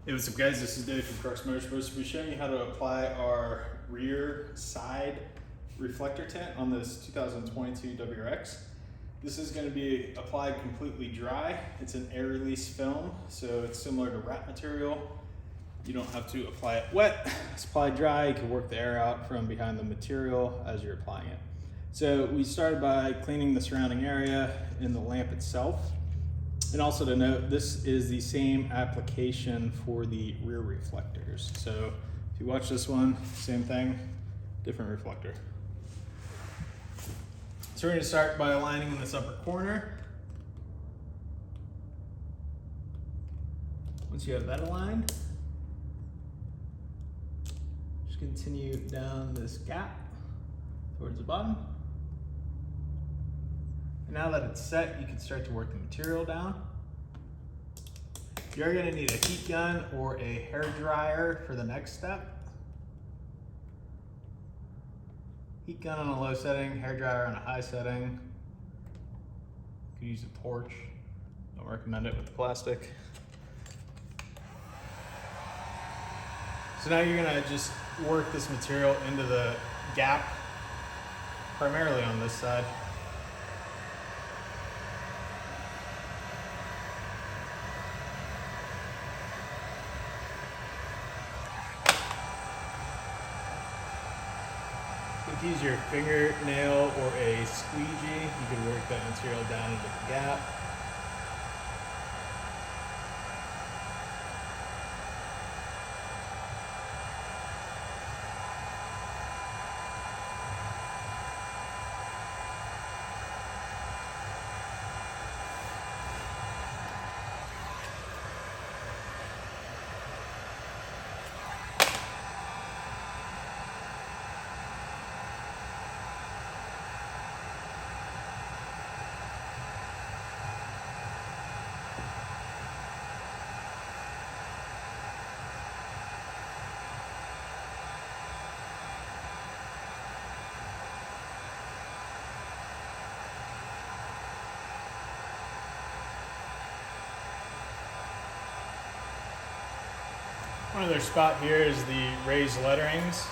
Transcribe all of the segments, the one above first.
Hey, what's up guys? This is Dave from Crux Moto. Supposed to be showing you how to apply our rear side reflector tint on this 2022 WRX. This is going to be applied completely dry. It's an air release film, so it's similar to wrap material. You don't have to apply it wet. It's applied dry. You can work the air out from behind the material as you're applying it. So we started by cleaning the surrounding area in the lamp itself. And also to note, this is the same application for the rear reflectors. So if you watch this one, same thing, different reflector. So we're going to start by aligning in this upper corner. Once you have that aligned, just continue down this gap towards the bottom. Now that it's set, you can start to work the material down. You're gonna need a heat gun or a hair dryer for the next step. Heat gun on a low setting, hair dryer on a high setting. You could use a torch. Don't recommend it with the plastic. So now you're gonna just work this material into the gap, primarily on this side. You can use your fingernail or a squeegee. You can work that material down into the gap. One other spot here is the raised letterings.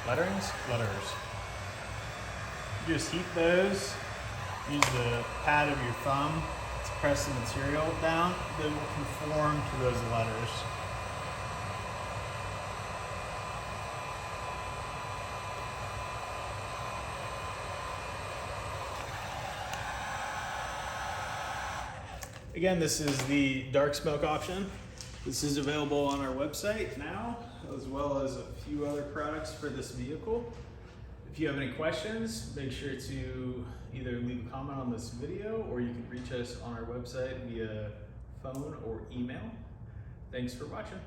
Letters. You just heat those. Use the pad of your thumb to press the material down. They will conform to those letters. Again, this is the dark smoke option. This is available on our website now, as well as a few other products for this vehicle. If you have any questions, make sure to either leave a comment on this video or you can reach us on our website via phone or email. Thanks for watching.